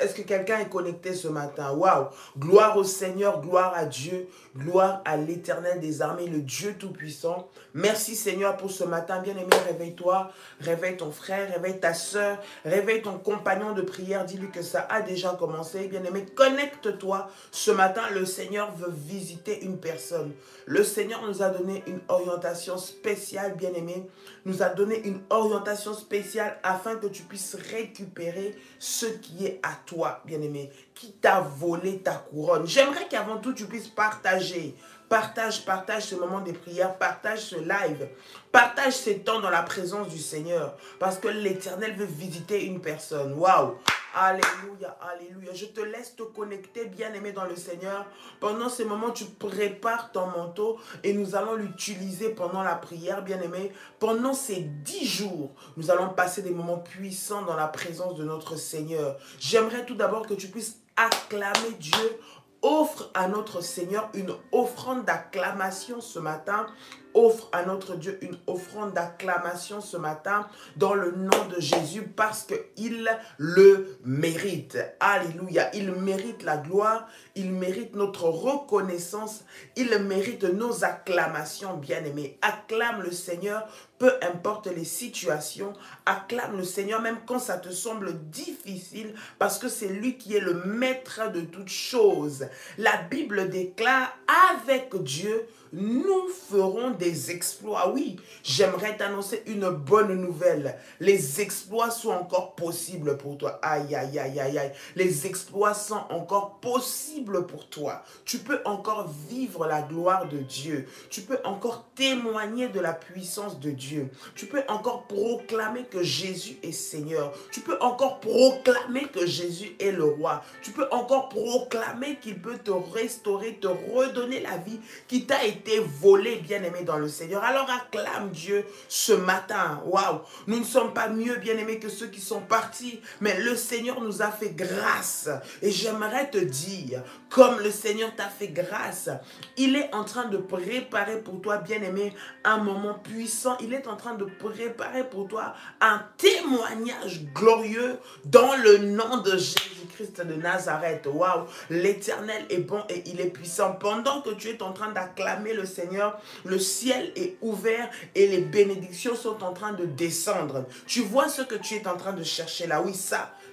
Est-ce que quelqu'un est connecté ce matin? Waouh! Gloire au Seigneur, gloire à Dieu, gloire à l'Éternel des armées, le Dieu Tout-Puissant. Merci Seigneur pour ce matin. Bien-aimé, réveille-toi, réveille ton frère, réveille ta soeur, réveille ton compagnon de prière. Dis-lui que ça a déjà commencé. Bien-aimé, connecte-toi. Ce matin, le Seigneur veut visiter une personne. Le Seigneur nous a donné une orientation spéciale, bien-aimé. Nous a donné une orientation spéciale afin que tu puisses récupérer ce qui est à toi, bien-aimé, qui t'a volé ta couronne. J'aimerais qu'avant tout, tu puisses partager. Partage ce moment de prière, partage ce live, partage ces temps dans la présence du Seigneur, parce que l'Éternel veut visiter une personne. Waouh! Alléluia, alléluia. Je te laisse te connecter, bien-aimé dans le Seigneur. Pendant ces moments, tu prépares ton manteau et nous allons l'utiliser pendant la prière, bien-aimé. Pendant ces 10 jours, nous allons passer des moments puissants dans la présence de notre Seigneur. J'aimerais tout d'abord que tu puisses acclamer Dieu. Offre à notre Seigneur une offrande d'acclamation ce matin. Offre à notre Dieu une offrande d'acclamation ce matin dans le nom de Jésus parce qu'il le mérite. Alléluia. Il mérite la gloire, il mérite notre reconnaissance, il mérite nos acclamations, bien-aimés. Acclame le Seigneur, peu importe les situations. Acclame le Seigneur même quand ça te semble difficile parce que c'est lui qui est le maître de toutes choses. La Bible déclare avec Dieu, nous ferons des exploits. Oui, j'aimerais t'annoncer une bonne nouvelle. Les exploits sont encore possibles pour toi. Aïe, aïe, aïe, aïe, aïe. Les exploits sont encore possibles pour toi. Tu peux encore vivre la gloire de Dieu. Tu peux encore témoigner de la puissance de Dieu. Tu peux encore proclamer que Jésus est Seigneur. Tu peux encore proclamer que Jésus est le roi. Tu peux encore proclamer qu'il peut te restaurer, te redonner la vie qui t'a été volé, bien-aimé dans le Seigneur. Alors acclame Dieu ce matin. Waouh! Nous ne sommes pas mieux, bien-aimés, que ceux qui sont partis, mais le Seigneur nous a fait grâce. Et j'aimerais te dire, comme le Seigneur t'a fait grâce, il est en train de préparer pour toi, bien-aimé, un moment puissant. Il est en train de préparer pour toi un témoignage glorieux dans le nom de Jésus-Christ de Nazareth. Waouh! L'Éternel est bon et il est puissant. Pendant que tu es en train d'acclamer le Seigneur, le ciel est ouvert et les bénédictions sont en train de descendre. Tu vois ce que tu es en train de chercher là? Oui,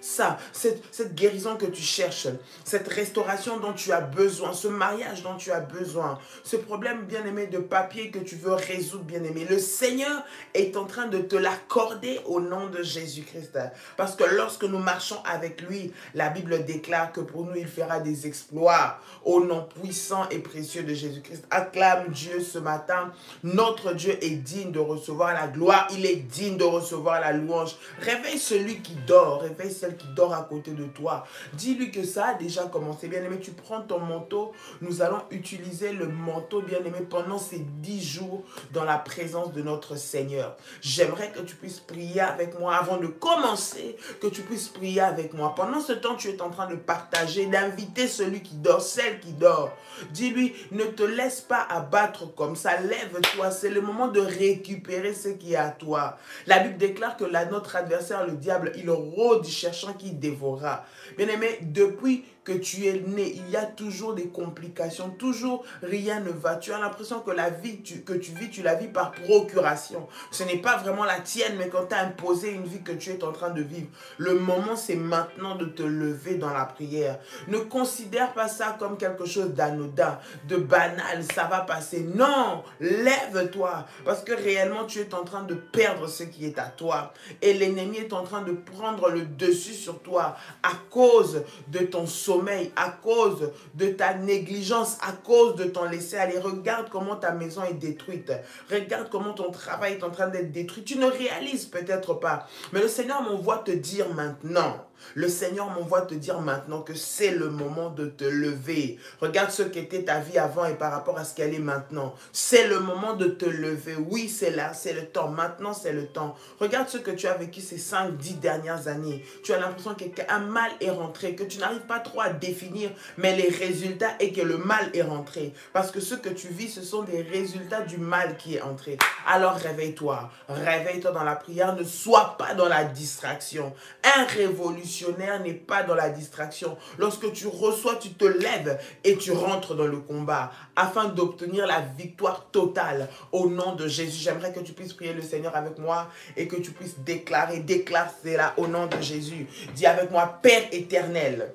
cette guérison que tu cherches, cette restauration dont tu as besoin, ce mariage dont tu as besoin, ce problème, bien-aimé, de papier que tu veux résoudre, bien-aimé. Le Seigneur est en train de te l'accorder au nom de Jésus-Christ. Parce que lorsque nous marchons avec lui, la Bible déclare que pour nous, il fera des exploits au nom puissant et précieux de Jésus-Christ. Acclame Dieu ce matin. Notre Dieu est digne de recevoir la gloire. Il est digne de recevoir la louange. Réveille celui qui dort. Réveille celle qui dort à côté de toi. Dis-lui que ça a déjà commencé. Bien-aimé, tu prends ton manteau. Nous allons utiliser le manteau, bien-aimé, pendant ces 10 jours dans la présence de notre Seigneur. J'aimerais que tu puisses prier avec moi avant de commencer, que tu puisses prier avec moi. Pendant ce temps, tu es en train de partager, d'inviter celui qui dort, celle qui dort. Dis-lui, ne te laisse pas abattre comme ça. Lève-toi. C'est le moment de récupérer ce qui est à toi. La Bible déclare que notre adversaire, le diable, il rôde cherchant qui dévorera. Bien-aimé, depuis que tu es né, il y a toujours des complications, toujours rien ne va. Tu as l'impression que la vie que tu vis, tu la vis par procuration. Ce n'est pas vraiment la tienne, mais quand tu as imposé une vie que tu es en train de vivre, le moment c'est maintenant de te lever dans la prière. Ne considère pas ça comme quelque chose d'anodin, de banal, ça va passer. Non, lève-toi, parce que réellement tu es en train de perdre ce qui est à toi. Et l'ennemi est en train de prendre le dessus sur toi à cause de ton sommeil, à cause de ta négligence, à cause de ton laisser-aller. Regarde comment ta maison est détruite. Regarde comment ton travail est en train d'être détruit. Tu ne réalises peut-être pas. Mais le Seigneur m'envoie te dire maintenant. Le Seigneur m'envoie te dire maintenant que c'est le moment de te lever. Regarde ce qu'était ta vie avant et par rapport à ce qu'elle est maintenant. C'est le moment de te lever. Oui, c'est là, c'est le temps. Maintenant, c'est le temps. Regarde ce que tu as vécu ces 5-10 dernières années. Tu as l'impression qu'un mal est rentré, que tu n'arrives pas trop à définir, mais les résultats est que le mal est rentré. Parce que ce que tu vis, ce sont des résultats du mal qui est entré. Alors réveille-toi. Réveille-toi dans la prière. Ne sois pas dans la distraction. Un révolutionnaire révolutionnaire n'est pas dans la distraction. Lorsque tu reçois, tu te lèves et tu rentres dans le combat afin d'obtenir la victoire totale au nom de Jésus. J'aimerais que tu puisses prier le Seigneur avec moi et que tu puisses déclarer, déclare cela au nom de Jésus. Dis avec moi, Père éternel,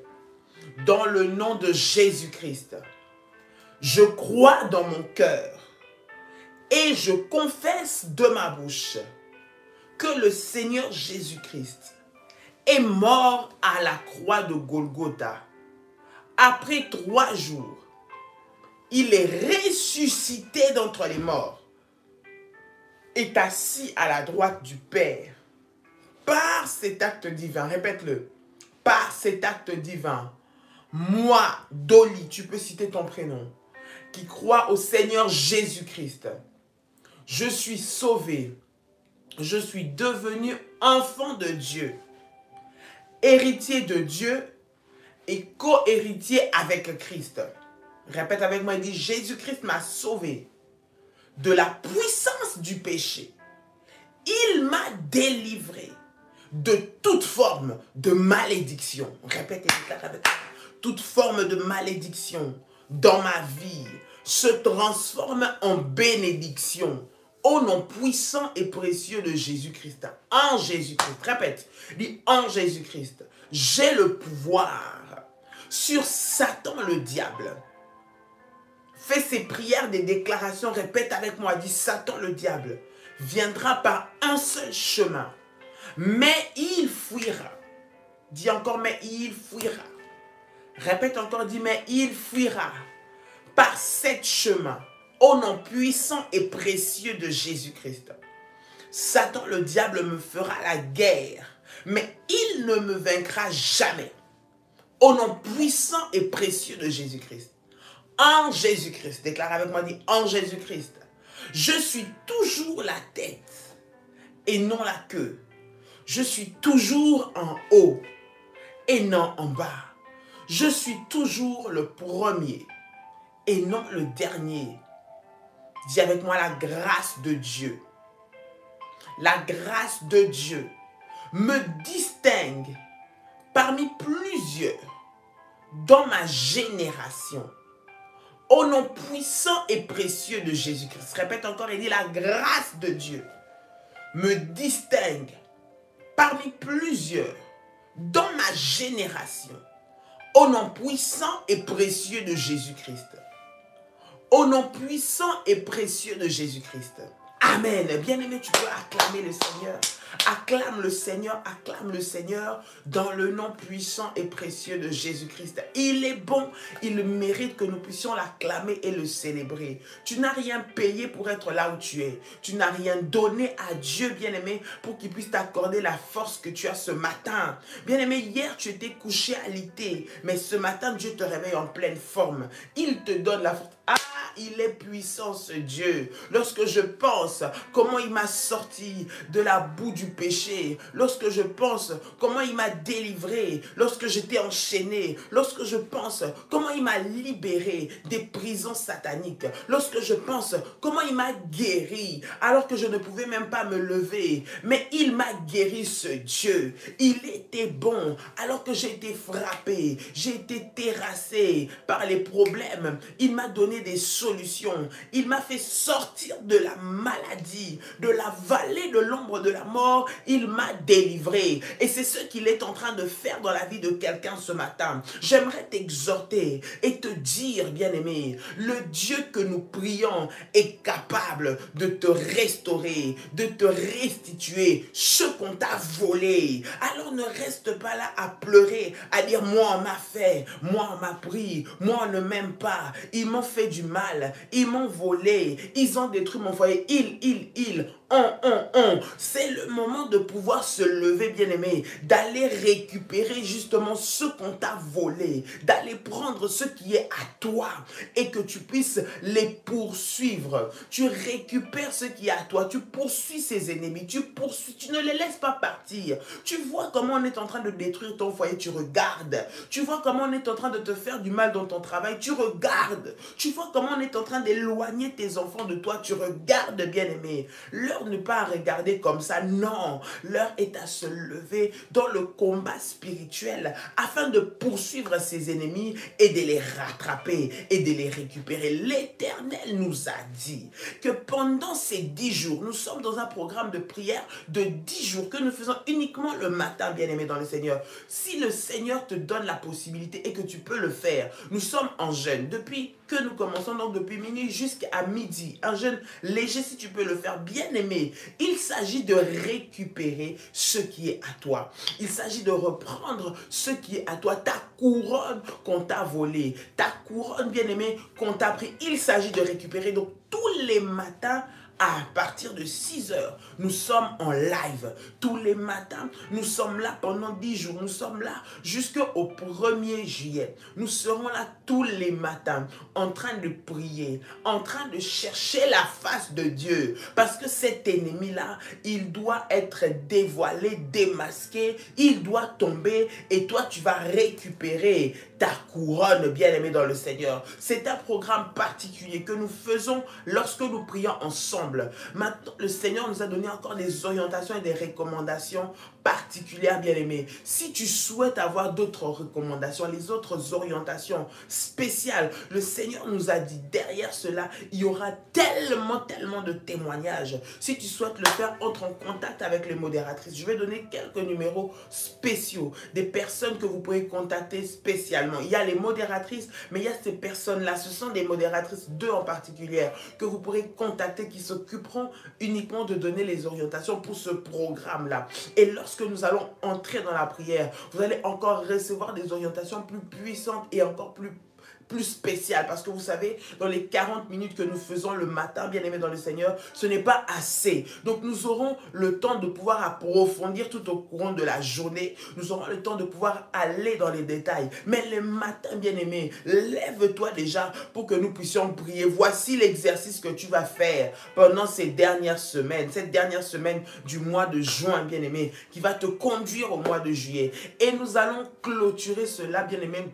dans le nom de Jésus-Christ, je crois dans mon cœur et je confesse de ma bouche que le Seigneur Jésus-Christ est mort à la croix de Golgotha. Après 3 jours, il est ressuscité d'entre les morts, est assis à la droite du Père. Par cet acte divin, répète-le, par cet acte divin, moi, Dolly, tu peux citer ton prénom, qui croit au Seigneur Jésus-Christ, je suis sauvé, je suis devenu enfant de Dieu, héritier de Dieu et co-héritier avec Christ. Répète avec moi, il dit, Jésus-Christ m'a sauvé de la puissance du péché. Il m'a délivré de toute forme de malédiction. Répète et déclare avec moi. Toute forme de malédiction dans ma vie se transforme en bénédiction. Au nom puissant et précieux de Jésus-Christ. En Jésus-Christ. Répète. Dis en Jésus-Christ. J'ai le pouvoir sur Satan le diable. Fais ces prières, des déclarations. Répète avec moi. Dis Satan le diable viendra par un seul chemin. Mais il fuira. Dis encore, mais il fuira. Répète encore, dis, mais il fuira par 7 chemins. Au nom puissant et précieux de Jésus-Christ. Satan, le diable, me fera la guerre, mais il ne me vaincra jamais. Au nom puissant et précieux de Jésus-Christ. En Jésus-Christ, déclare avec moi, dis, en Jésus-Christ, je suis toujours la tête et non la queue. Je suis toujours en haut et non en bas. Je suis toujours le premier et non le dernier. Dis avec moi la grâce de Dieu. La grâce de Dieu me distingue parmi plusieurs dans ma génération. Au nom puissant et précieux de Jésus-Christ. Répète encore et dis la grâce de Dieu me distingue parmi plusieurs dans ma génération. Au nom puissant et précieux de Jésus-Christ. Au nom puissant et précieux de Jésus-Christ. Amen. Bien-aimé, tu peux acclamer le Seigneur. Acclame le Seigneur dans le nom puissant et précieux de Jésus-Christ. Il est bon, il mérite que nous puissions l'acclamer et le célébrer. Tu n'as rien payé pour être là où tu es. Tu n'as rien donné à Dieu, bien-aimé, pour qu'il puisse t'accorder la force que tu as ce matin. Bien-aimé, hier tu étais couché à l'été, mais ce matin Dieu te réveille en pleine forme. Il te donne la force. Ah, il est puissant ce Dieu. Lorsque je pense comment il m'a sorti de la boue du péché, lorsque je pense comment il m'a délivré, lorsque j'étais enchaîné, lorsque je pense comment il m'a libéré des prisons sataniques, lorsque je pense comment il m'a guéri alors que je ne pouvais même pas me lever, mais il m'a guéri ce Dieu. Il était bon alors que j'ai été frappé, j'ai été terrassé par les problèmes. Il m'a donné des solutions. Il m'a fait sortir de la maladie, de la vallée de l'ombre de la mort. Il m'a délivré. Et c'est ce qu'il est en train de faire dans la vie de quelqu'un ce matin. J'aimerais t'exhorter et te dire, bien-aimé, le Dieu que nous prions est capable de te restaurer, de te restituer ce qu'on t'a volé. Alors ne reste pas là à pleurer, à dire moi on m'a fait, moi on m'a pris, moi on ne m'aime pas, ils m'ont fait du mal, ils m'ont volé, ils ont détruit mon foyer, c'est le moment de pouvoir se lever, bien-aimé, d'aller récupérer justement ce qu'on t'a volé, d'aller prendre ce qui est à toi et que tu puisses les poursuivre. Tu récupères ce qui est à toi, tu poursuis ses ennemis, tu ne les laisses pas partir. Tu vois comment on est en train de détruire ton foyer, tu regardes. Tu vois comment on est en train de te faire du mal dans ton travail, tu regardes. Tu vois comment on est en train d'éloigner tes enfants de toi, tu regardes, bien-aimé. Leurs l'heure n'est pas à regarder comme ça. Non, l'heure est à se lever dans le combat spirituel afin de poursuivre ses ennemis et de les rattraper et de les récupérer. L'Éternel nous a dit que pendant ces 10 jours, nous sommes dans un programme de prière de 10 jours que nous faisons uniquement le matin, bien-aimé dans le Seigneur. Si le Seigneur te donne la possibilité et que tu peux le faire, nous sommes en jeûne depuis que nous commençons, donc depuis minuit jusqu'à midi. Un jeûne léger si tu peux le faire, bien-aimé. Il s'agit de récupérer ce qui est à toi. Il s'agit de reprendre ce qui est à toi, ta couronne qu'on t'a volée, ta couronne, bien-aimé, qu'on t'a pris. Il s'agit de récupérer. Donc tous les matins, à partir de 6 heures, nous sommes en live. Tous les matins, nous sommes là pendant 10 jours. Nous sommes là jusqu'au 1er juillet. Nous serons là tous les matins en train de prier, en train de chercher la face de Dieu. Parce que cet ennemi-là, il doit être dévoilé, démasqué. Il doit tomber et toi, tu vas récupérer ta couronne, bien-aimé dans le Seigneur. C'est un programme particulier que nous faisons lorsque nous prions ensemble. Maintenant, le Seigneur nous a donné encore des orientations et des recommandations particulières, bien-aimés. Si tu souhaites avoir d'autres recommandations, les autres orientations spéciales, le Seigneur nous a dit, derrière cela, il y aura tellement de témoignages. Si tu souhaites le faire, entre en contact avec les modératrices. Je vais donner quelques numéros spéciaux, des personnes que vous pouvez contacter spécialement. Il y a les modératrices, mais il y a ces personnes-là. Ce sont des modératrices, 2 en particulier, que vous pourrez contacter, qui s'occuperont uniquement de donner les orientations pour ce programme-là. Et lorsque nous allons entrer dans la prière, vous allez encore recevoir des orientations plus puissantes et encore plus spécial, parce que vous savez, dans les 40 minutes que nous faisons le matin, bien-aimés dans le Seigneur, ce n'est pas assez. Donc nous aurons le temps de pouvoir approfondir tout au courant de la journée. Nous aurons le temps de pouvoir aller dans les détails. Mais le matin, bien-aimé, lève-toi déjà pour que nous puissions prier. Voici l'exercice que tu vas faire pendant ces dernières semaines, cette dernière semaine du mois de juin, bien-aimé, qui va te conduire au mois de juillet. Et nous allons clôturer cela, bien-aimé,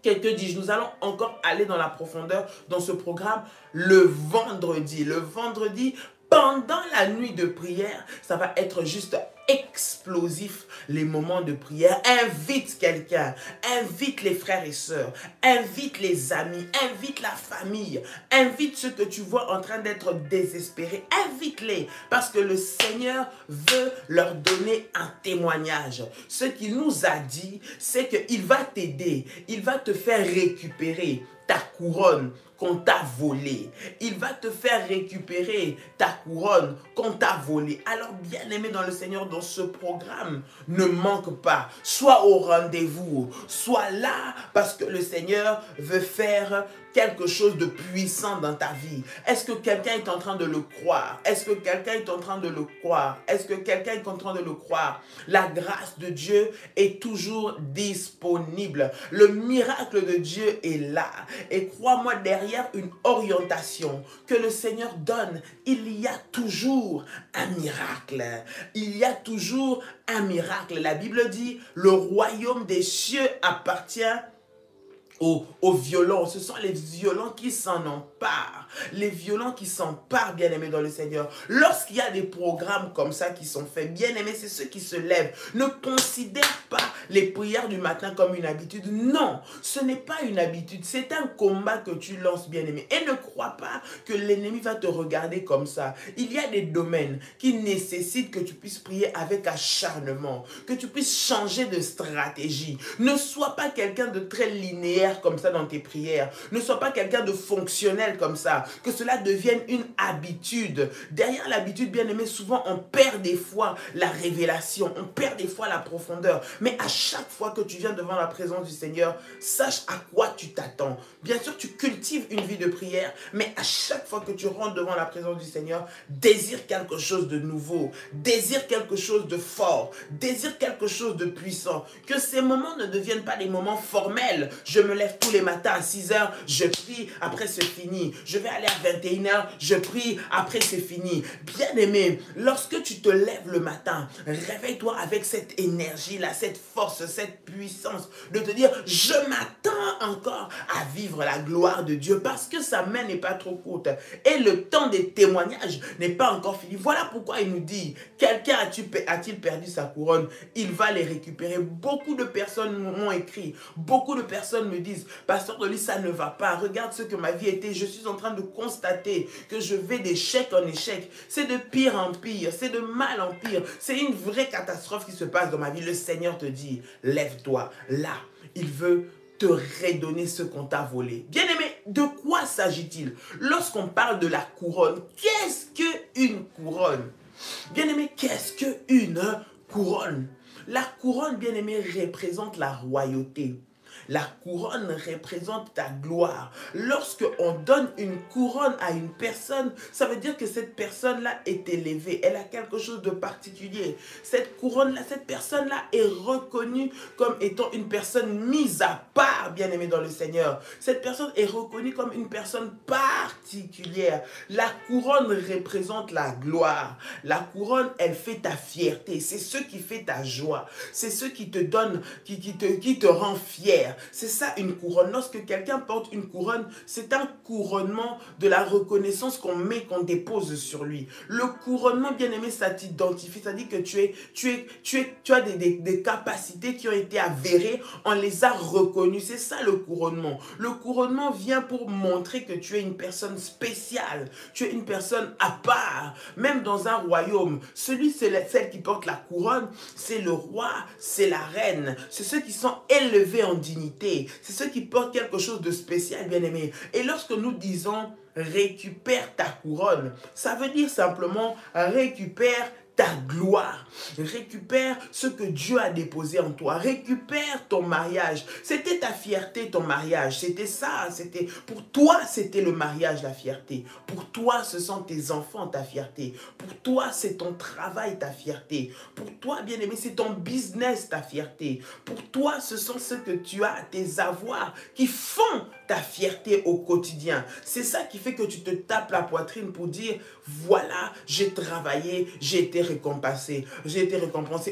quelques jours. Nous allons encore aller dans la profondeur dans ce programme le vendredi. Le vendredi, pendant la nuit de prière, ça va être juste explosif, les moments de prière. Invite quelqu'un, invite les frères et sœurs, invite les amis, invite la famille, invite ceux que tu vois en train d'être désespérés, invite-les, parce que le Seigneur veut leur donner un témoignage. Ce qu'il nous a dit, c'est qu'il va t'aider, il va te faire récupérer ta couronne qu'on t'a volée. Il va te faire récupérer ta couronne qu'on t'a volée. Alors, bien-aimé dans le Seigneur, dans ce programme, ne manque pas. Sois au rendez-vous. Sois là parce que le Seigneur veut faire quelque chose de puissant dans ta vie. Est-ce que quelqu'un est en train de le croire? Est-ce que quelqu'un est en train de le croire? Est-ce que quelqu'un est en train de le croire? La grâce de Dieu est toujours disponible. Le miracle de Dieu est là. Et crois-moi, derrière une orientation que le Seigneur donne, il y a toujours un miracle. Il y a toujours un miracle. La Bible dit, le royaume des cieux appartient aux violents. Ce sont les violents qui s'en emparent. Les violents qui s'emparent, bien-aimés dans le Seigneur. Lorsqu'il y a des programmes comme ça qui sont faits, bien-aimés, c'est ceux qui se lèvent. Ne considère pas les prières du matin comme une habitude. Non, ce n'est pas une habitude. C'est un combat que tu lances, bien-aimé. Et ne crois pas que l'ennemi va te regarder comme ça. Il y a des domaines qui nécessitent que tu puisses prier avec acharnement, que tu puisses changer de stratégie. Ne sois pas quelqu'un de très linéaire comme ça dans tes prières. Ne sois pas quelqu'un de fonctionnel comme ça. Que cela devienne une habitude. Derrière l'habitude, bien aimé, souvent on perd des fois la révélation. On perd des fois la profondeur. Mais à chaque fois que tu viens devant la présence du Seigneur, sache à quoi tu t'attends. Bien sûr, tu cultives une vie de prière, mais à chaque fois que tu rentres devant la présence du Seigneur, désire quelque chose de nouveau. Désire quelque chose de fort. Désire quelque chose de puissant. Que ces moments ne deviennent pas des moments formels. Je me lève tous les matins à 6 heures, je prie, après c'est fini. Je vais aller à 21 heures, je prie, après c'est fini. Bien-aimé, lorsque tu te lèves le matin, réveille-toi avec cette énergie-là, cette force, cette puissance de te dire, je m'attends encore à vivre la gloire de Dieu parce que sa main n'est pas trop courte et le temps des témoignages n'est pas encore fini. Voilà pourquoi il nous dit, quelqu'un a-t-il perdu sa couronne? Il va les récupérer. Beaucoup de personnes m'ont écrit, beaucoup de personnes me disent, Pasteur Dolly, ça ne va pas, regarde ce que ma vie était, je suis en train de constater que je vais d'échec en échec, c'est de pire en pire, c'est de mal en pire, c'est une vraie catastrophe qui se passe dans ma vie. Le Seigneur te dit, lève-toi, là, il veut te redonner ce qu'on t'a volé. Bien-aimé, de quoi s'agit-il? Lorsqu'on parle de la couronne, qu'est-ce qu'une couronne? Bien-aimé, qu'est-ce qu'une couronne? La couronne, bien-aimé, représente la royauté. La couronne représente ta gloire. Lorsque on donne une couronne à une personne, ça veut dire que cette personne-là est élevée. Elle a quelque chose de particulier. Cette couronne-là, cette personne-là est reconnue comme étant une personne mise à part, bien-aimée dans le Seigneur. Cette personne est reconnue comme une personne particulière. La couronne représente la gloire. La couronne, elle fait ta fierté. C'est ce qui fait ta joie. C'est ce qui te donne, qui te rend fier. C'est ça une couronne. Lorsque quelqu'un porte une couronne, c'est un couronnement de la reconnaissance qu'on dépose sur lui. Le couronnement, bien aimé, ça t'identifie. Ça dit que tu as des capacités qui ont été avérées. On les a reconnues. C'est ça le couronnement. Le couronnement vient pour montrer que tu es une personne spéciale. Tu es une personne à part. Même dans un royaume, celle qui porte la couronne, c'est le roi, c'est la reine. C'est ceux qui sont élevés en dignité. C'est ceux qui portent quelque chose de spécial, bien-aimé. Et lorsque nous disons récupère ta couronne, ça veut dire simplement récupère ta gloire. Récupère ce que Dieu a déposé en toi. Récupère ton mariage. C'était ta fierté, ton mariage. C'était ça. Pour toi, c'était le mariage, la fierté. Pour toi, ce sont tes enfants, ta fierté. Pour toi, c'est ton travail, ta fierté. Pour toi, bien-aimé, c'est ton business, ta fierté. Pour toi, ce sont ce que tu as, tes avoirs, qui font ta fierté au quotidien. C'est ça qui fait que tu te tapes la poitrine pour dire, voilà, j'ai travaillé, j'ai été récompensé.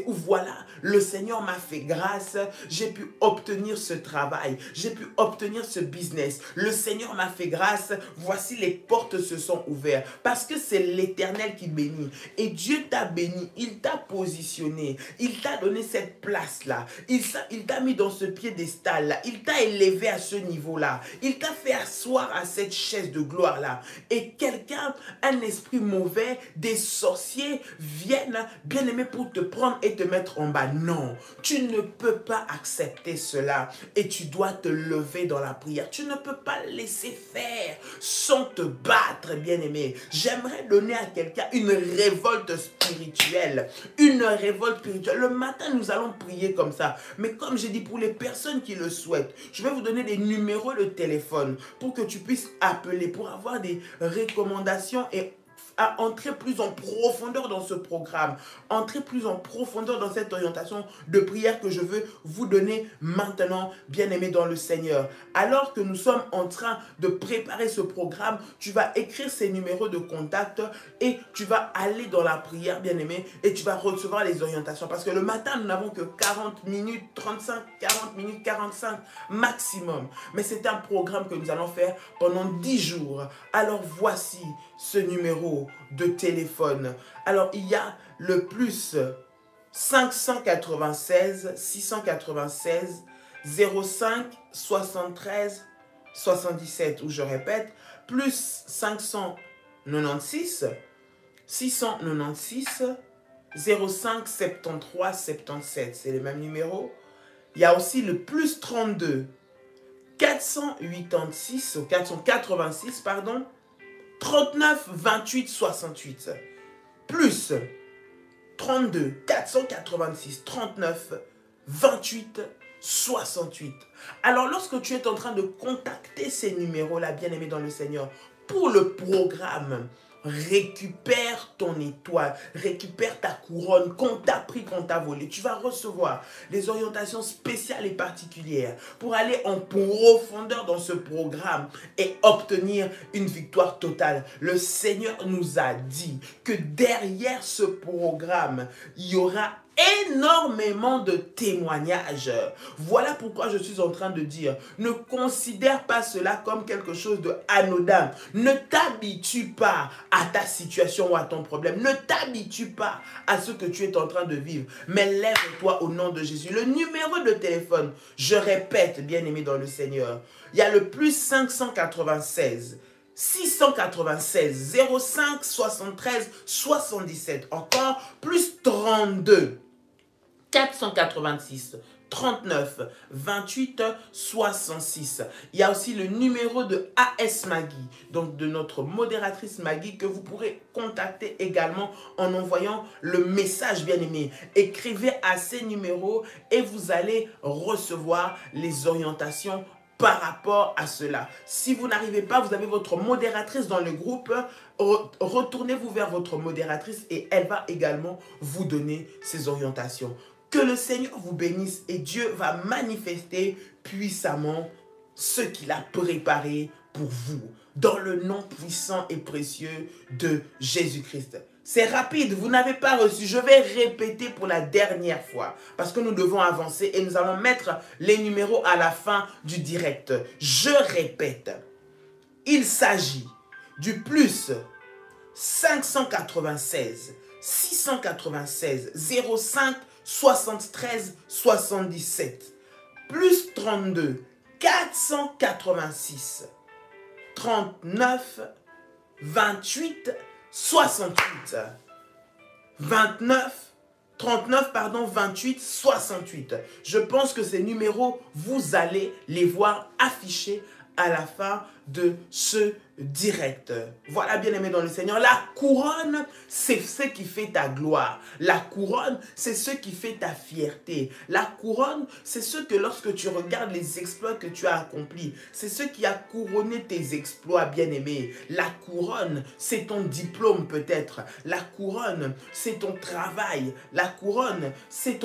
Ou voilà, le Seigneur m'a fait grâce, j'ai pu obtenir ce travail, j'ai pu obtenir ce business. Le Seigneur m'a fait grâce, voici les portes se sont ouvertes. Parce que c'est l'Éternel qui bénit. Et Dieu t'a béni, il t'a positionné, il t'a donné cette place-là. Il t'a mis dans ce piédestal-là, il t'a élevé à ce niveau-là. Il t'a fait asseoir à cette chaise de gloire-là. Et quelqu'un, un esprit mauvais, des sorciers viennent, bien aimé, pour te prendre et te mettre en bas. Non, tu ne peux pas accepter cela. Et tu dois te lever dans la prière. Tu ne peux pas laisser faire sans te battre, bien aimé. J'aimerais donner à quelqu'un une révolte spirituelle. Une révolte spirituelle. Le matin, nous allons prier comme ça. Mais comme j'ai dit, pour les personnes qui le souhaitent, je vais vous donner des numéros de téléphone pour que tu puisses appeler, pour avoir des recommandations et à entrer plus en profondeur dans ce programme, entrer plus en profondeur dans cette orientation de prière que je veux vous donner maintenant, bien-aimés dans le Seigneur. Alors que nous sommes en train de préparer ce programme, tu vas écrire ces numéros de contact et tu vas aller dans la prière, bien-aimé, et tu vas recevoir les orientations. Parce que le matin, nous n'avons que 40 minutes, 35, 40 minutes, 45 maximum. Mais c'est un programme que nous allons faire pendant 10 jours. Alors voici ce numéro de téléphone. Alors il y a le plus 596 696 05 73 77, ou je répète, plus 596 696 05 73 77. C'est le même numéro. Il y a aussi le plus 32 486 ou 486, pardon, 39 28 68, plus 32 486 39 28 68. Alors lorsque tu es en train de contacter ces numéros-là, bien-aimés dans le Seigneur, pour le programme récupère ton étoile, récupère ta couronne qu'on t'a pris, qu'on t'a volé. Tu vas recevoir des orientations spéciales et particulières pour aller en profondeur dans ce programme et obtenir une victoire totale. Le Seigneur nous a dit que derrière ce programme, il y aura énormément de témoignages. Voilà pourquoi je suis en train de dire, ne considère pas cela comme quelque chose de anodin. Ne t'habitue pas à ta situation ou à ton problème. Ne t'habitue pas à ce que tu es en train de vivre. Mais lève-toi au nom de Jésus. Le numéro de téléphone, je répète, bien-aimé dans le Seigneur, il y a le plus 596 696 05 73 77. Encore plus 32 486 39 28 66. Il y a aussi le numéro de AS Maggie, donc de notre modératrice Maggie, que vous pourrez contacter également en envoyant le message, bien aimé. Écrivez à ces numéros et vous allez recevoir les orientations par rapport à cela. Si vous n'arrivez pas, vous avez votre modératrice dans le groupe, retournez-vous vers votre modératrice et elle va également vous donner ces orientations. Que le Seigneur vous bénisse et Dieu va manifester puissamment ce qu'il a préparé pour vous, dans le nom puissant et précieux de Jésus-Christ. C'est rapide, vous n'avez pas reçu. Je vais répéter pour la dernière fois parce que nous devons avancer et nous allons mettre les numéros à la fin du direct. Je répète, il s'agit du plus 596 696 05 73 77 plus 32 486 39 28 68 28 68. Je pense que ces numéros, vous allez les voir affichés à la fin de ce direct. Voilà, bien-aimé dans le Seigneur, la couronne, c'est ce qui fait ta gloire. La couronne, c'est ce qui fait ta fierté. La couronne, c'est ce que lorsque tu regardes les exploits que tu as accomplis, c'est ce qui a couronné tes exploits, bien-aimé. La couronne, c'est ton diplôme peut-être. La couronne, c'est ton travail. La couronne, c'est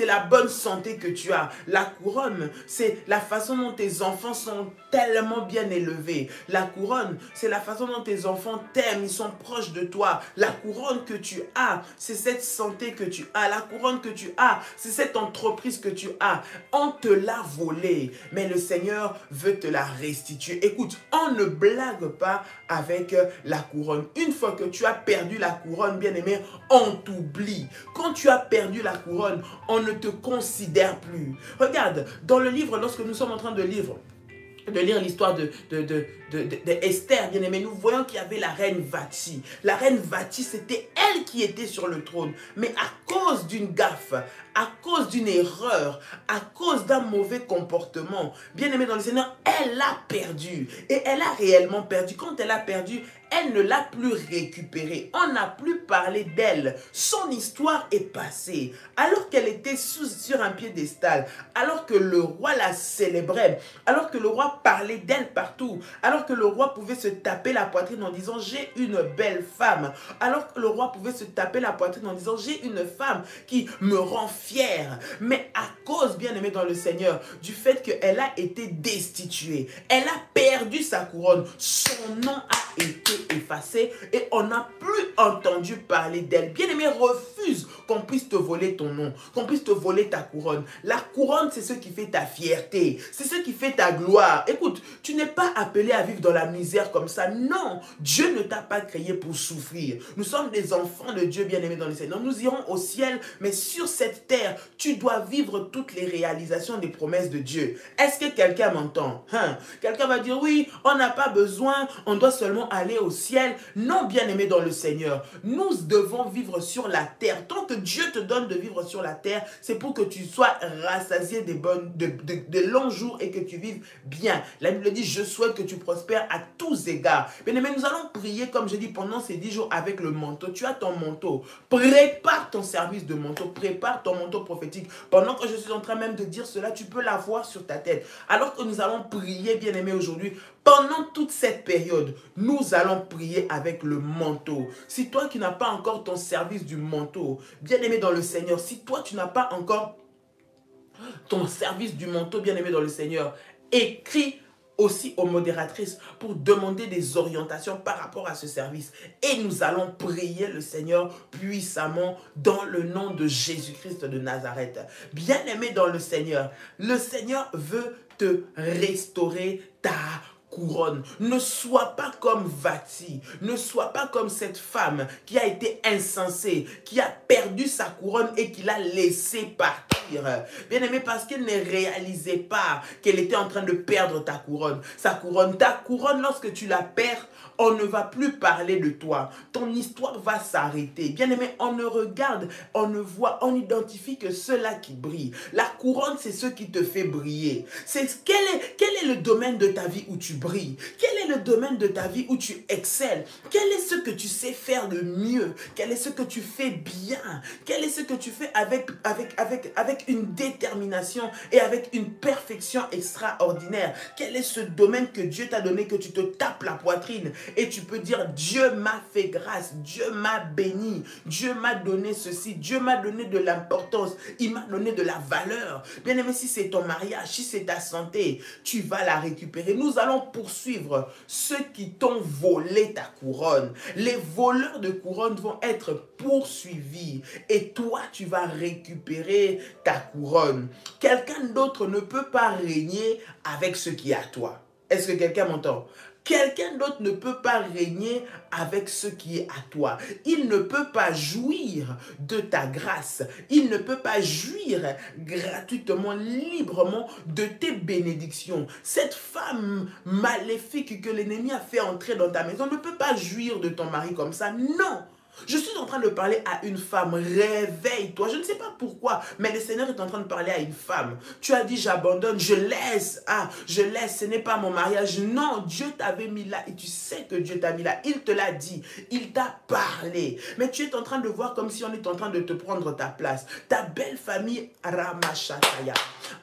la bonne santé que tu as. La couronne, c'est la façon dont tes enfants sont tellement bien élevés. La couronne, c'est la façon dont tes enfants t'aiment, ils sont proches de toi. La couronne que tu as, c'est cette santé que tu as. La couronne que tu as, c'est cette entreprise que tu as. On te l'a volée, mais le Seigneur veut te la restituer. Écoute, on ne blague pas avec la couronne. Une fois que tu as perdu la couronne, bien-aimé, on t'oublie. Quand tu as perdu la couronne, on ne te considère plus. Regarde, dans le livre, lorsque nous sommes en train de lire l'histoire de Esther, bien aimé, nous voyons qu'il y avait la reine Vati. La reine Vati, c'était elle qui était sur le trône. Mais à cause d'une gaffe, à cause d'une erreur, à cause d'un mauvais comportement, bien aimé dans le Seigneur, elle a perdu. Et elle a réellement perdu. Quand elle a perdu, elle ne l'a plus récupérée. On n'a plus parlé d'elle. Son histoire est passée. Alors qu'elle était sur un piédestal, alors que le roi la célébrait, alors que le roi parlait d'elle partout, alors que le roi pouvait se taper la poitrine en disant « j'ai une belle femme », alors que le roi pouvait se taper la poitrine en disant « j'ai une femme qui me rend fière ». Mais à cause, bien aimé dans le Seigneur, du fait qu'elle a été destituée, elle a perdu sa couronne, son nom a été effacé et on n'a plus entendu parler d'elle. Bien-aimé, refuse qu'on puisse te voler ton nom, qu'on puisse te voler ta couronne. La couronne, c'est ce qui fait ta fierté, c'est ce qui fait ta gloire. Écoute, tu n'es pas appelé à vivre dans la misère comme ça. Non, Dieu ne t'a pas créé pour souffrir. Nous sommes des enfants de Dieu, bien-aimés dans le Seigneur. Nous irons au ciel, mais sur cette terre, tu dois vivre toutes les réalisations des promesses de Dieu. Est-ce que quelqu'un m'entend? Quelqu'un va dire, oui, on n'a pas besoin, on doit seulement aller au ciel. Non, bien-aimés dans le Seigneur, nous devons vivre sur la terre. Tant que Dieu te donne de vivre sur la terre, c'est pour que tu sois rassasié de longs jours et que tu vives bien. La Bible dit, je souhaite que tu prospères à tous égards. Bien-aimé, nous allons prier, comme je dis, pendant ces 10 jours avec le manteau. Tu as ton manteau. Prépare ton service de manteau. Prépare ton manteau prophétique. Pendant que je suis en train même de dire cela, tu peux l'avoir sur ta tête. Alors que nous allons prier, bien-aimé, aujourd'hui, pendant toute cette période, nous allons prier avec le manteau. Si toi qui n'as pas encore ton service du manteau, bien-aimé dans le Seigneur, si toi tu n'as pas encore ton service du manteau, bien-aimé dans le Seigneur, écris aussi aux modératrices pour demander des orientations par rapport à ce service. Et nous allons prier le Seigneur puissamment dans le nom de Jésus-Christ de Nazareth. Bien-aimé dans le Seigneur veut te restaurer ta couronne. Ne sois pas comme Vati, ne sois pas comme cette femme qui a été insensée, qui a perdu sa couronne et qui l'a laissée partir. Bien-aimé, parce qu'elle ne réalisait pas qu'elle était en train de perdre ta couronne. Sa couronne, ta couronne, lorsque tu la perds, on ne va plus parler de toi. Ton histoire va s'arrêter. Bien-aimé, on ne regarde, on ne voit, on identifie que ceux-là qui brillent. La couronne, c'est ce qui te fait briller. Quel est le domaine de ta vie où tu brilles? Quel est le domaine de ta vie où tu excelles? Quel est ce que tu sais faire de mieux? Quel est ce que tu fais bien? Quel est ce que tu fais avec une détermination et avec une perfection extraordinaire? Quel est ce domaine que Dieu t'a donné, que tu te tapes la poitrine et tu peux dire, Dieu m'a fait grâce, Dieu m'a béni, Dieu m'a donné ceci, Dieu m'a donné de l'importance, il m'a donné de la valeur. Bien aimé, si c'est ton mariage, si c'est ta santé, tu vas la récupérer. Nous allons poursuivre ceux qui t'ont volé ta couronne. Les voleurs de couronne vont être poursuivis et toi, tu vas récupérer ta couronne. Quelqu'un d'autre ne peut pas régner avec ce qui est à toi. Est-ce que quelqu'un m'entend? Quelqu'un d'autre ne peut pas régner avec ce qui est à toi. Il ne peut pas jouir de ta grâce. Il ne peut pas jouir gratuitement, librement de tes bénédictions. Cette femme maléfique que l'ennemi a fait entrer dans ta maison ne peut pas jouir de ton mari comme ça. Non! Je suis en train de parler à une femme. Réveille-toi. Je ne sais pas pourquoi, mais le Seigneur est en train de parler à une femme. Tu as dit, j'abandonne, je laisse. Ah, je laisse, ce n'est pas mon mariage. Non, Dieu t'avait mis là et tu sais que Dieu t'a mis là. Il te l'a dit. Il t'a parlé. Mais tu es en train de voir comme si on est en train de te prendre ta place. Ta belle famille, Ramachataya,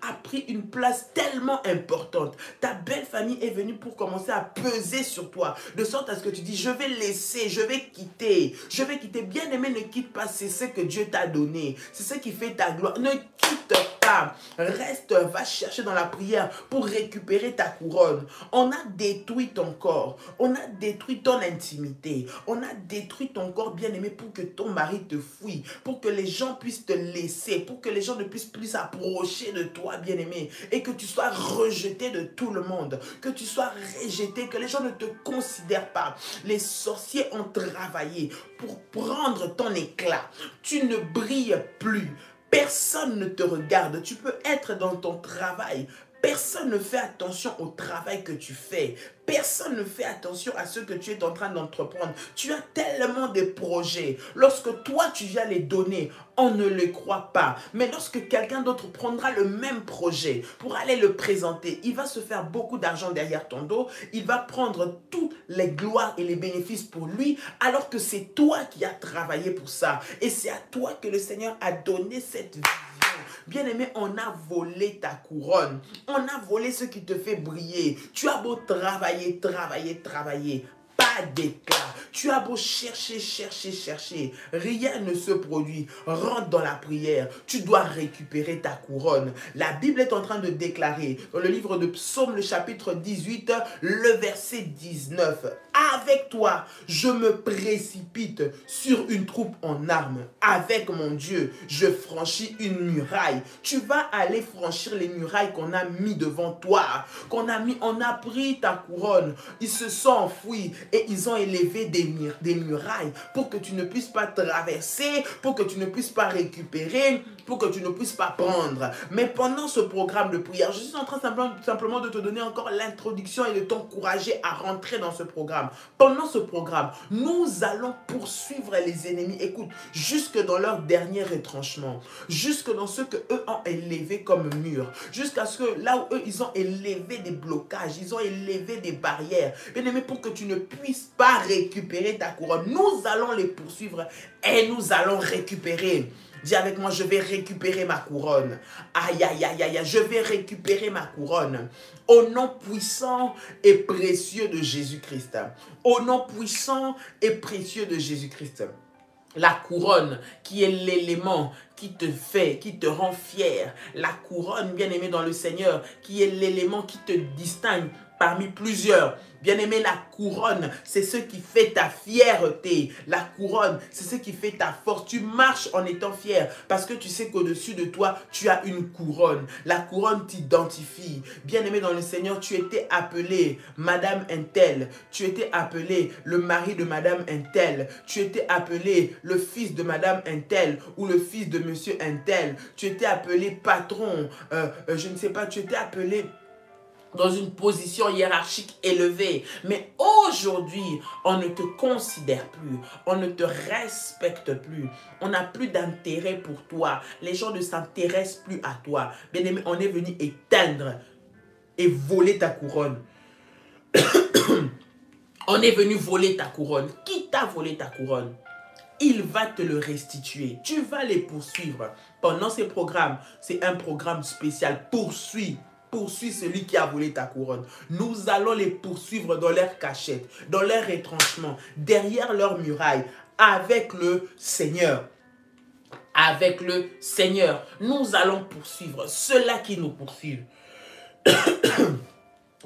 a pris une place tellement importante. Ta belle famille est venue pour commencer à peser sur toi. De sorte à ce que tu dis, je vais laisser, je vais quitter. Je vais quitter. Bien-aimé, ne quitte pas. C'est ce que Dieu t'a donné. C'est ce qui fait ta gloire. Ne quitte pas. Reste, va chercher dans la prière pour récupérer ta couronne. On a détruit ton corps. On a détruit ton intimité. On a détruit ton corps, bien-aimé, pour que ton mari te fuit. Pour que les gens puissent te laisser. Pour que les gens ne puissent plus s'approcher de toi, bien-aimé. Et que tu sois rejeté de tout le monde. Que tu sois rejeté. Que les gens ne te considèrent pas. Les sorciers ont travaillé pour prendre ton éclat. Tu ne brilles plus. Personne ne te regarde. Tu peux être dans ton travail. Personne ne fait attention au travail que tu fais. Personne ne fait attention à ce que tu es en train d'entreprendre. Tu as tellement de projets. Lorsque toi, tu viens les donner, on ne les croit pas. Mais lorsque quelqu'un d'autre prendra le même projet pour aller le présenter, il va se faire beaucoup d'argent derrière ton dos. Il va prendre toutes les gloires et les bénéfices pour lui, alors que c'est toi qui as travaillé pour ça. Et c'est à toi que le Seigneur a donné cette vision. Bien-aimé, on a volé ta couronne. On a volé ce qui te fait briller. Tu as beau travailler, travailler, travailler. Pas d'éclat. Tu as beau chercher, chercher, chercher. Rien ne se produit. Rentre dans la prière. Tu dois récupérer ta couronne. La Bible est en train de déclarer dans le livre de Psaume, le chapitre 18, le verset 19. Avec toi, je me précipite sur une troupe en armes. Avec mon Dieu, je franchis une muraille. Tu vas aller franchir les murailles qu'on a mis devant toi. On a pris ta couronne. Ils se sont enfouis et ils ont élevé des murailles pour que tu ne puisses pas traverser, pour que tu ne puisses pas récupérer pour que tu ne puisses pas prendre. Mais pendant ce programme de prière, je suis en train simplement de te donner encore l'introduction et de t'encourager à rentrer dans ce programme. Pendant ce programme, nous allons poursuivre les ennemis, écoute, jusque dans leur dernier retranchement, jusque dans ce que eux ont élevé comme mur, jusqu'à ce que là où eux, ils ont élevé des blocages, ils ont élevé des barrières. Bien aimé, pour que tu ne puisses pas récupérer ta couronne, nous allons les poursuivre et nous allons récupérer. Dis avec moi, je vais récupérer ma couronne. Aïe, aïe, aïe, aïe, je vais récupérer ma couronne. Au nom puissant et précieux de Jésus-Christ. Au nom puissant et précieux de Jésus-Christ. La couronne qui est l'élément qui te fait, qui te rend fier. La couronne, bien-aimé dans le Seigneur, qui est l'élément qui te distingue parmi plusieurs. Bien-aimé, la couronne, c'est ce qui fait ta fierté. La couronne, c'est ce qui fait ta force. Tu marches en étant fier parce que tu sais qu'au-dessus de toi, tu as une couronne. La couronne t'identifie. Bien-aimé dans le Seigneur, tu étais appelé Madame Intel. Tu étais appelé le mari de Madame Intel. Tu étais appelé le fils de Madame Intel ou le fils de Monsieur Intel. Tu étais appelé patron. Je ne sais pas, tu étais appelé dans une position hiérarchique élevée. Mais aujourd'hui, on ne te considère plus, on ne te respecte plus, on n'a plus d'intérêt pour toi, les gens ne s'intéressent plus à toi. Bien-aimé, on est venu éteindre et voler ta couronne. On est venu voler ta couronne. Qui t'a volé ta couronne? Il va te le restituer. Tu vas les poursuivre. Pendant ces programmes, c'est un programme spécial. Poursuis celui qui a volé ta couronne. Nous allons les poursuivre dans leur cachette, dans leur retranchement, derrière leurs murailles, avec le Seigneur. Avec le Seigneur, nous allons poursuivre ceux-là qui nous poursuivent.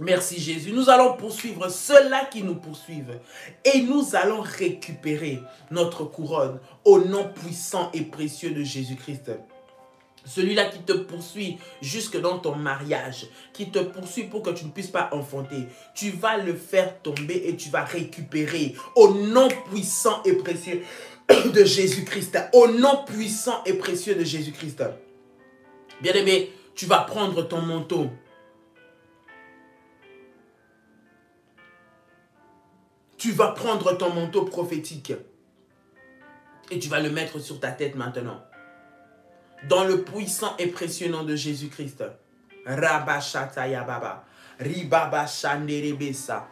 Merci Jésus. Nous allons poursuivre ceux-là qui nous poursuivent. Et nous allons récupérer notre couronne au nom puissant et précieux de Jésus-Christ. Celui-là qui te poursuit jusque dans ton mariage, qui te poursuit pour que tu ne puisses pas enfanter, tu vas le faire tomber et tu vas récupérer au nom puissant et précieux de Jésus-Christ. Au nom puissant et précieux de Jésus-Christ. Bien-aimé, tu vas prendre ton manteau. Tu vas prendre ton manteau prophétique et tu vas le mettre sur ta tête maintenant. Dans le puissant et précieux nom de Jésus-Christ. Rabashataya Baba. Ribaba Shanderebesa.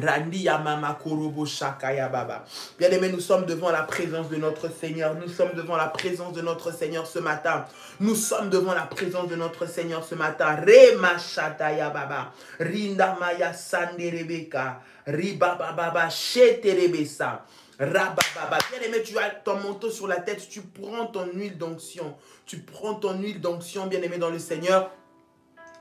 Randia Mama Korobo Shakaya Baba. Bien-aimés, nous sommes devant la présence de notre Seigneur. Nous sommes devant la présence de notre Seigneur ce matin. Nous sommes devant la présence de notre Seigneur ce matin. Rema Shataya Baba. Rinda Maya Sanderebeka. Ribaba Baba Sheterebesa. Rabababa. Bien-aimé, tu as ton manteau sur la tête, tu prends ton huile d'onction. Tu prends ton huile d'onction, bien-aimé dans le Seigneur,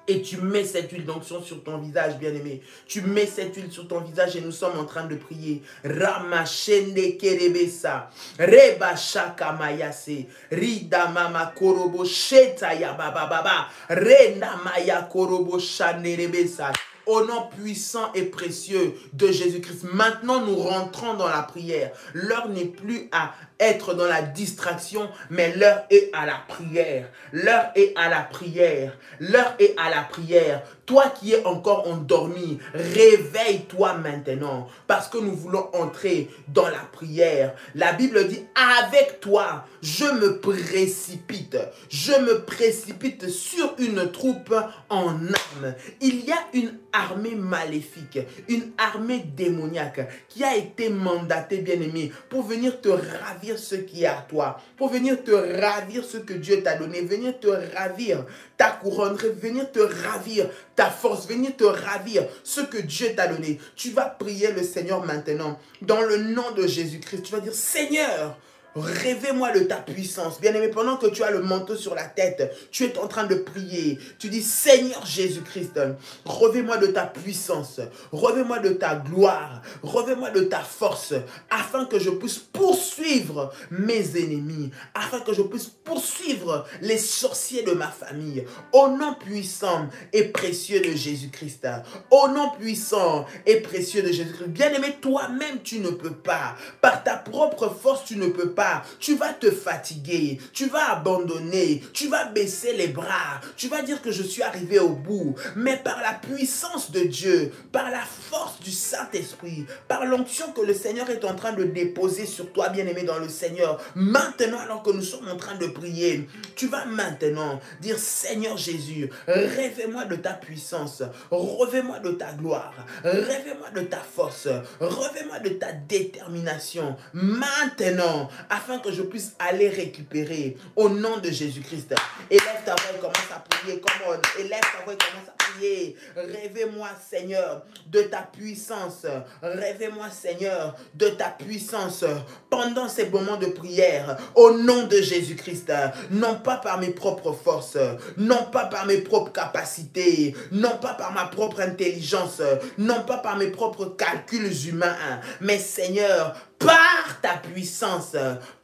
et tu mets cette huile d'onction sur ton visage, bien-aimé. Tu mets cette huile sur ton visage et nous sommes en train de prier. Ramashende kerebesa. Reba shaka mayase. Rida mama korobo shetaya bababa. Renda maya korobo shanerebesa. Au nom puissant et précieux de Jésus-Christ. Maintenant, nous rentrons dans la prière. L'heure n'est plus à être dans la distraction, mais l'heure est à la prière. L'heure est à la prière. L'heure est à la prière. Toi qui es encore endormi, réveille-toi maintenant parce que nous voulons entrer dans la prière. La Bible dit, avec toi, je me précipite. Je me précipite sur une troupe en armes. Il y a une armée maléfique, une armée démoniaque qui a été mandatée, bien-aimé, pour venir te ravir ce qui est à toi, pour venir te ravir ce que Dieu t'a donné, venir te ravir ta couronne, venir te ravir ta force, venir te ravir ce que Dieu t'a donné. Tu vas prier le Seigneur maintenant, dans le nom de Jésus-Christ. Tu vas dire, Seigneur, révèle-moi de ta puissance. Bien-aimé, pendant que tu as le manteau sur la tête, tu es en train de prier. Tu dis, Seigneur Jésus-Christ, révèle-moi de ta puissance, révèle-moi de ta gloire, révèle-moi de ta force, afin que je puisse poursuivre mes ennemis, afin que je puisse poursuivre les sorciers de ma famille. Au nom puissant et précieux de Jésus-Christ. Au nom puissant et précieux de Jésus-Christ. Bien-aimé, toi-même, tu ne peux pas. Par ta propre force, tu ne peux pas. pas, tu vas te fatiguer, tu vas abandonner, tu vas baisser les bras, tu vas dire que je suis arrivé au bout. Mais par la puissance de Dieu, par la force du Saint-Esprit, par l'onction que le Seigneur est en train de déposer sur toi, bien-aimé dans le Seigneur, maintenant, alors que nous sommes en train de prier, tu vas maintenant dire, Seigneur Jésus, rêvez-moi de ta puissance, revêt-moi de ta gloire, rêvez-moi de ta force, revêt-moi de ta détermination, maintenant, afin que je puisse aller récupérer au nom de Jésus-Christ. Élève ta voix et commence à prier, come on, élève ta voix et commence à prier. Rêvez-moi, Seigneur, de ta puissance, rêvez-moi, Seigneur, de ta puissance pendant ces moments de prière, au nom de Jésus-Christ, non pas par mes propres forces, non pas par mes propres capacités, non pas par ma propre intelligence, non pas par mes propres calculs humains, mais Seigneur, par ta puissance,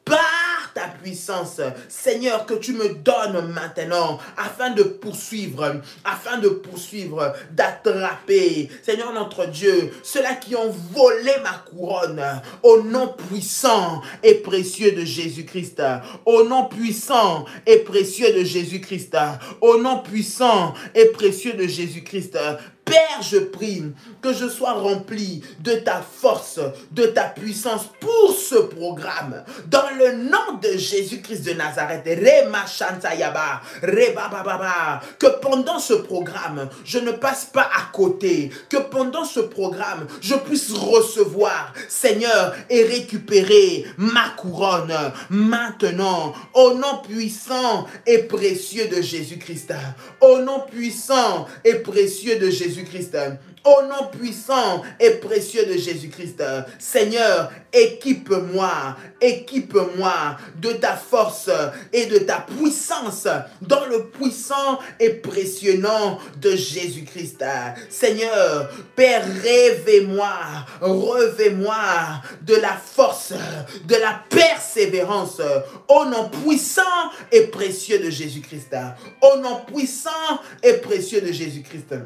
par ta puissance, Seigneur, que tu me donnes maintenant, afin de poursuivre, d'attraper, Seigneur notre Dieu, ceux-là qui ont volé ma couronne, au nom puissant et précieux de Jésus-Christ, au nom puissant et précieux de Jésus-Christ, au nom puissant et précieux de Jésus-Christ. Père, je prie que je sois rempli de ta force, de ta puissance pour ce programme. Dans le nom de Jésus-Christ de Nazareth, que pendant ce programme, je ne passe pas à côté. Que pendant ce programme, je puisse recevoir, Seigneur, et récupérer ma couronne maintenant. Au nom puissant et précieux de Jésus-Christ. Au nom puissant et précieux de Jésus-Christ. Au nom puissant et précieux de Jésus-Christ. Seigneur, équipe-moi de ta force et de ta puissance dans le puissant et précieux nom de Jésus-Christ. Seigneur, Père, rêvez-moi de la force, de la persévérance au nom puissant et précieux de Jésus-Christ. Au nom puissant et précieux de Jésus-Christ.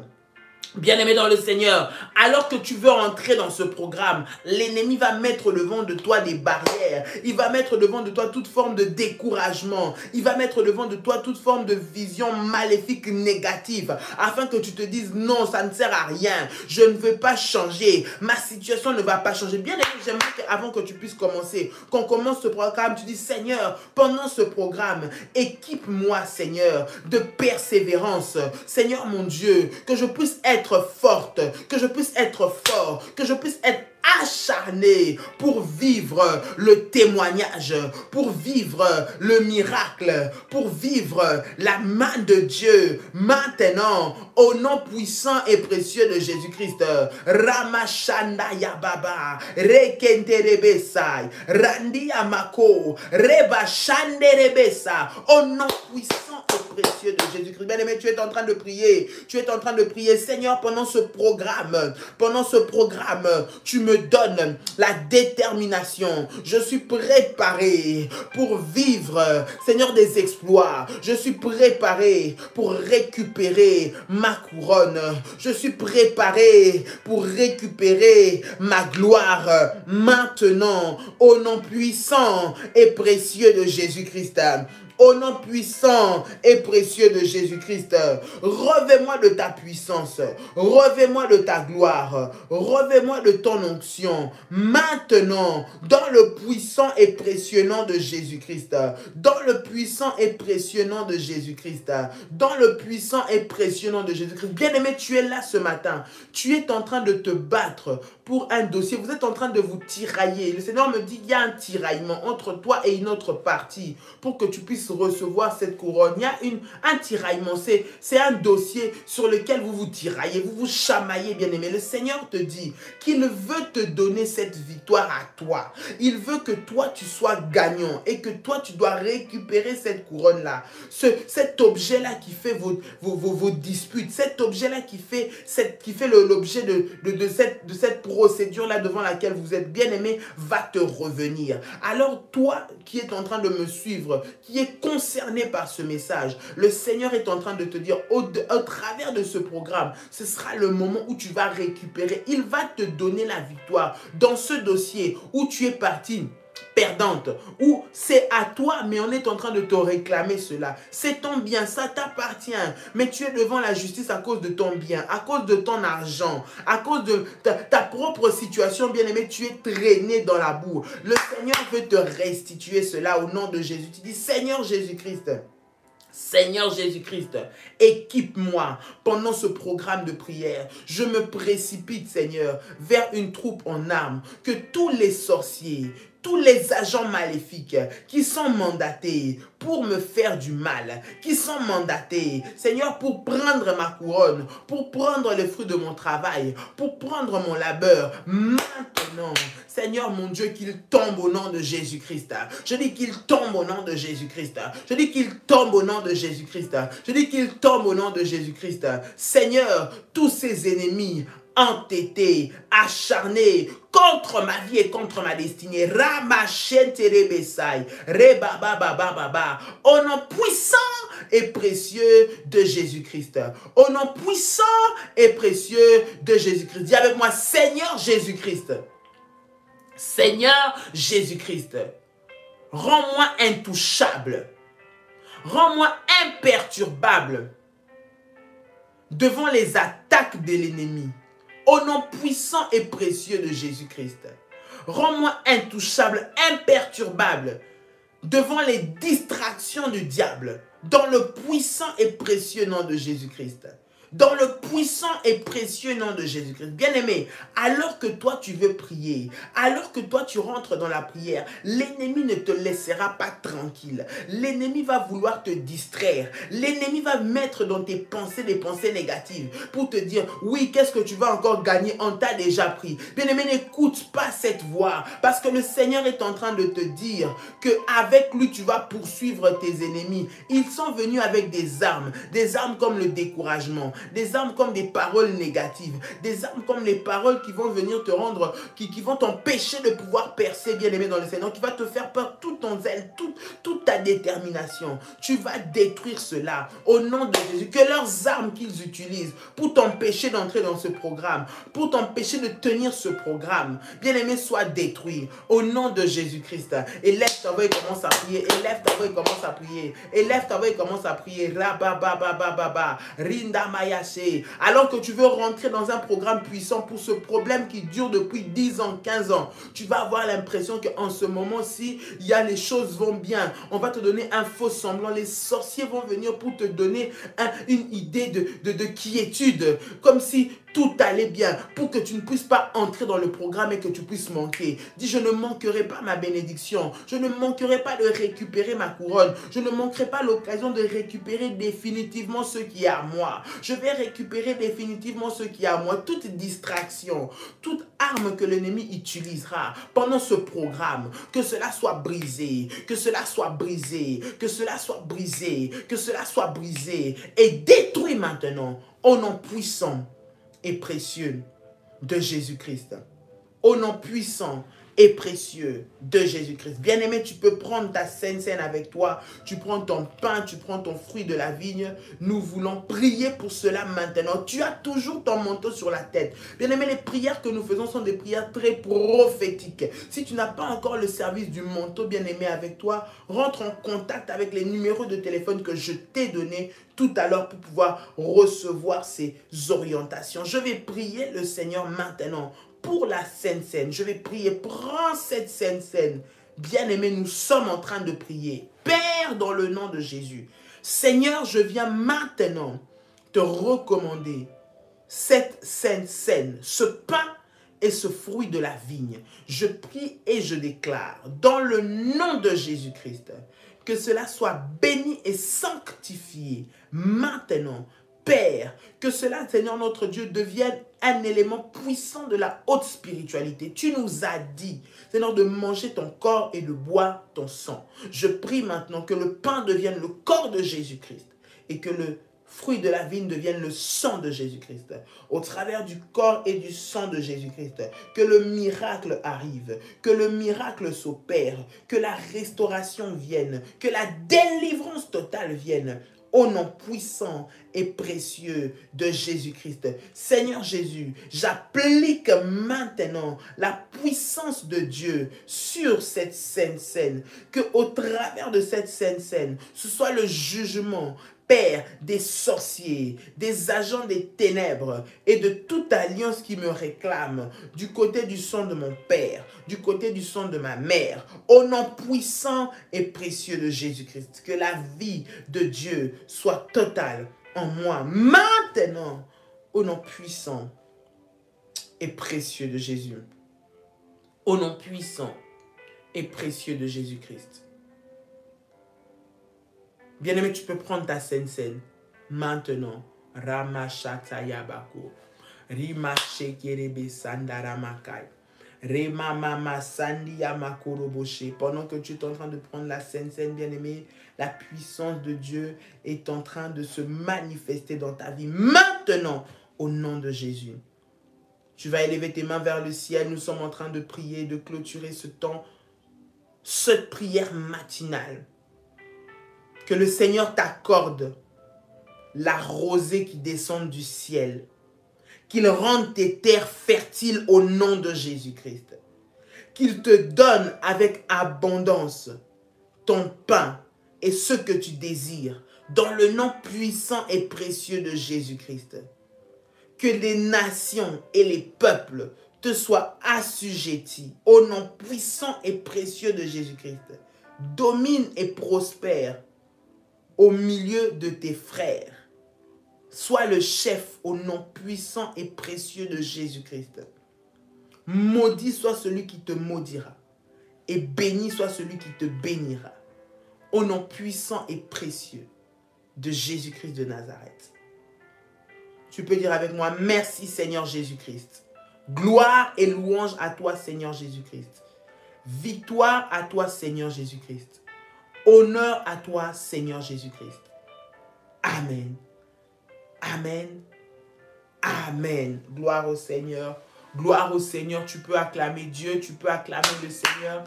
Bien-aimé dans le Seigneur, alors que tu veux entrer dans ce programme, l'ennemi va mettre devant de toi des barrières. Il va mettre devant de toi toute forme de découragement. Il va mettre devant de toi toute forme de vision maléfique négative, afin que tu te dises non, ça ne sert à rien. Je ne veux pas changer. Ma situation ne va pas changer. Bien-aimé, j'aimerais qu'avant que tu puisses commencer, qu'on commence ce programme, tu dis Seigneur, pendant ce programme, équipe-moi, Seigneur, de persévérance. Seigneur mon Dieu, que je puisse être forte, que je puisse être fort, que je puisse être acharné pour vivre le témoignage, pour vivre le miracle, pour vivre la main de Dieu maintenant au nom puissant et précieux de Jésus-Christ. Ramashanda Yababa, Rekenterebesai, Randi Amako, Reba Shanderebesa, au nom puissant et précieux de Jésus-Christ. Bien-aimé, tu es en train de prier, Seigneur, pendant ce programme, tu me donnes la détermination. Je suis préparé pour vivre, Seigneur, des exploits. Je suis préparé pour récupérer ma couronne. Je suis préparé pour récupérer ma gloire maintenant, au nom puissant et précieux de Jésus-Christ. Au nom puissant et précieux de Jésus-Christ, revêt-moi de ta puissance, revêt-moi de ta gloire, revêt-moi de ton onction, maintenant, dans le puissant et précieux nom de Jésus-Christ, dans le puissant et précieux nom de Jésus-Christ, dans le puissant et précieux nom de Jésus-Christ. Bien-aimé, tu es là ce matin, tu es en train de te battre pour un dossier, vous êtes en train de vous tirailler. Le Seigneur me dit qu'il y a un tiraillement entre toi et une autre partie pour que tu puisses recevoir cette couronne. Il y a un tiraillement, c'est un dossier sur lequel vous vous tiraillez, vous vous chamaillez, bien-aimé. Le Seigneur te dit qu'il veut te donner cette victoire à toi. Il veut que toi tu sois gagnant et que toi tu dois récupérer cette couronne-là. Cet objet-là qui fait vos disputes, cet objet-là qui fait l'objet de cette procédure-là devant laquelle vous êtes bien-aimé va te revenir. Alors toi qui es en train de me suivre, qui est concerné par ce message, le Seigneur est en train de te dire au travers de ce programme, ce sera le moment où tu vas récupérer. Il va te donner la victoire dans ce dossier où tu es parti perdante, ou c'est à toi, mais on est en train de te réclamer cela. C'est ton bien, ça t'appartient, mais tu es devant la justice à cause de ton bien, à cause de ton argent, à cause de ta propre situation, bien-aimé, tu es traîné dans la boue. Le Seigneur veut te restituer cela au nom de Jésus. Tu dis, Seigneur Jésus-Christ, Seigneur Jésus-Christ, équipe-moi pendant ce programme de prière. Je me précipite, Seigneur, vers une troupe en armes, que tous les sorciers, tous les agents maléfiques qui sont mandatés pour me faire du mal, qui sont mandatés, Seigneur, pour prendre ma couronne, pour prendre les fruits de mon travail, pour prendre mon labeur, maintenant, Seigneur mon Dieu, qu'il tombe au nom de Jésus-Christ. Je dis qu'il tombe au nom de Jésus-Christ. Je dis qu'il tombe au nom de Jésus-Christ. Je dis qu'il tombe au nom de Jésus-Christ. Seigneur, tous ces ennemis entêtés, acharnés contre ma vie et contre ma destinée. Au nom puissant et précieux de Jésus-Christ. Au nom puissant et précieux de Jésus-Christ. Dis avec moi, Seigneur Jésus-Christ. Seigneur Jésus-Christ. Rends-moi intouchable. Rends-moi imperturbable devant les attaques de l'ennemi. Au nom puissant et précieux de Jésus-Christ. Rends-moi intouchable, imperturbable devant les distractions du diable. Dans le puissant et précieux nom de Jésus-Christ. Dans le puissant et précieux nom de Jésus-Christ. Bien-aimé, alors que toi tu veux prier, alors que toi tu rentres dans la prière, l'ennemi ne te laissera pas tranquille. L'ennemi va vouloir te distraire. L'ennemi va mettre dans tes pensées des pensées négatives pour te dire, oui, qu'est-ce que tu vas encore gagner? On t'a déjà pris. Bien-aimé, n'écoute pas cette voix parce que le Seigneur est en train de te dire qu'avec lui tu vas poursuivre tes ennemis. Ils sont venus avec des armes comme le découragement, des armes comme des paroles négatives, des armes comme les paroles qui vont venir te rendre, qui vont t'empêcher de pouvoir percer, bien-aimé dans le Seigneur, qui va te faire peur, tout ton zèle, toute ta détermination. Tu vas détruire cela au nom de Jésus. Que leurs armes qu'ils utilisent pour t'empêcher d'entrer dans ce programme, pour t'empêcher de tenir ce programme, bien-aimé, soient détruits au nom de Jésus-Christ. Élève ta voix et commence à prier. Élève ta voix et commence à prier. Élève ta voix et commence à prier. Rinda Maya. Alors que tu veux rentrer dans un programme puissant pour ce problème qui dure depuis 10 ans, 15 ans, tu vas avoir l'impression qu'en ce moment-ci, les choses vont bien. On va te donner un faux semblant. Les sorciers vont venir pour te donner une idée de quiétude, comme si tout allait bien, pour que tu ne puisses pas entrer dans le programme et que tu puisses manquer. Dis, je ne manquerai pas ma bénédiction. Je ne manquerai pas de récupérer ma couronne. Je ne manquerai pas l'occasion de récupérer définitivement ce qui est à moi. Je vais récupérer définitivement ce qui est à moi. Toute distraction, toute arme que l'ennemi utilisera pendant ce programme, que cela soit brisé, que cela soit brisé, que cela soit brisé, que cela soit brisé et détruit maintenant au nom puissant et précieux de Jésus-Christ. Au nom puissant et précieux de Jésus-Christ. Bien-aimé, tu peux prendre ta Sainte Seine avec toi. Tu prends ton pain, tu prends ton fruit de la vigne. Nous voulons prier pour cela maintenant. Tu as toujours ton manteau sur la tête. Bien-aimé, les prières que nous faisons sont des prières très prophétiques. Si tu n'as pas encore le service du manteau, bien-aimé, avec toi, rentre en contact avec les numéros de téléphone que je t'ai donnés tout à l'heure pour pouvoir recevoir ces orientations. Je vais prier le Seigneur maintenant pour la Sainte Seine. Je vais prier. Prends cette Sainte Seine. Bien-aimé, nous sommes en train de prier. Père, dans le nom de Jésus. Seigneur, je viens maintenant te recommander cette Sainte Seine, ce pain et ce fruit de la vigne. Je prie et je déclare dans le nom de Jésus-Christ que cela soit béni et sanctifié maintenant. Père, que cela, Seigneur notre Dieu, devienne un élément puissant de la haute spiritualité. Tu nous as dit, Seigneur, de manger ton corps et de boire ton sang. Je prie maintenant que le pain devienne le corps de Jésus-Christ et que le fruit de la vigne devienne le sang de Jésus-Christ. Au travers du corps et du sang de Jésus-Christ, que le miracle arrive, que le miracle s'opère, que la restauration vienne, que la délivrance totale vienne. au nom puissant et précieux de Jésus-Christ. Seigneur Jésus, j'applique maintenant la puissance de Dieu sur cette sainte scène, que au travers de cette sainte scène, ce soit le jugement, Père, des sorciers, des agents des ténèbres et de toute alliance qui me réclame du côté du sang de mon Père, du côté du sang de ma mère, au nom puissant et précieux de Jésus-Christ. Que la vie de Dieu soit totale en moi maintenant, au nom puissant et précieux de Jésus. Au nom puissant et précieux de Jésus-Christ. Bien-aimé, tu peux prendre ta scène maintenant. Ramashatayabako. Rimashekerebe sandaramakai. Remamama sandiamakoroboshe. Pendant que tu es en train de prendre la scène, bien-aimé, la puissance de Dieu est en train de se manifester dans ta vie. Maintenant, au nom de Jésus. Tu vas élever tes mains vers le ciel. Nous sommes en train de prier, de clôturer ce temps, cette prière matinale. Que le Seigneur t'accorde la rosée qui descend du ciel. Qu'il rende tes terres fertiles au nom de Jésus-Christ. Qu'il te donne avec abondance ton pain et ce que tu désires dans le nom puissant et précieux de Jésus-Christ. Que les nations et les peuples te soient assujettis au nom puissant et précieux de Jésus-Christ. Domine et prospère au milieu de tes frères. Sois le chef au nom puissant et précieux de Jésus-Christ. Maudit soit celui qui te maudira. Et béni soit celui qui te bénira. Au nom puissant et précieux de Jésus-Christ de Nazareth. Tu peux dire avec moi, merci Seigneur Jésus-Christ. Gloire et louange à toi Seigneur Jésus-Christ. Victoire à toi Seigneur Jésus-Christ. Honneur à toi, Seigneur Jésus-Christ. Amen. Amen. Amen. Gloire au Seigneur. Gloire au Seigneur. Tu peux acclamer Dieu. Tu peux acclamer le Seigneur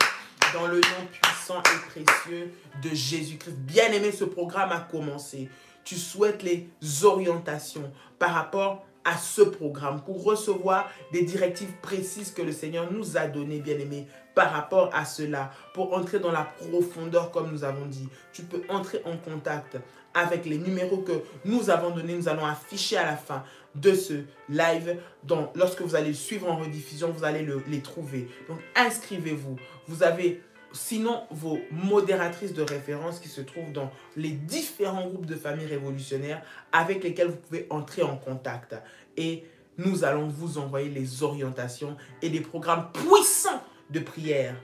dans le nom puissant et précieux de Jésus-Christ. Bien-aimé, ce programme a commencé. Tu souhaites les orientations par rapport à ce programme pour recevoir des directives précises que le Seigneur nous a données, bien-aimés, par rapport à cela, pour entrer dans la profondeur comme nous avons dit. Tu peux entrer en contact avec les numéros que nous avons donnés. Nous allons afficher à la fin de ce live. Donc, lorsque vous allez le suivre en rediffusion, vous allez les trouver. Donc, inscrivez-vous. Vous avez sinon vos modératrices de référence qui se trouvent dans les différents groupes de familles révolutionnaires avec lesquels vous pouvez entrer en contact. Et nous allons vous envoyer les orientations et des programmes puissants de prière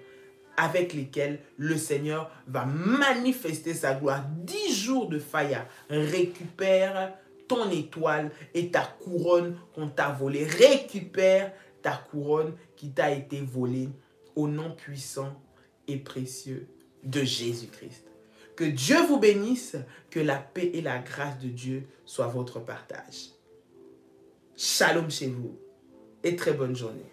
avec lesquels le Seigneur va manifester sa gloire. 10 jours de Faya. Récupère ton étoile et ta couronne qu'on t'a volée. Récupère ta couronne qui t'a été volée au nom puissant et précieux de Jésus-Christ. Que Dieu vous bénisse, que la paix et la grâce de Dieu soient votre partage. Shalom chez vous et très bonne journée.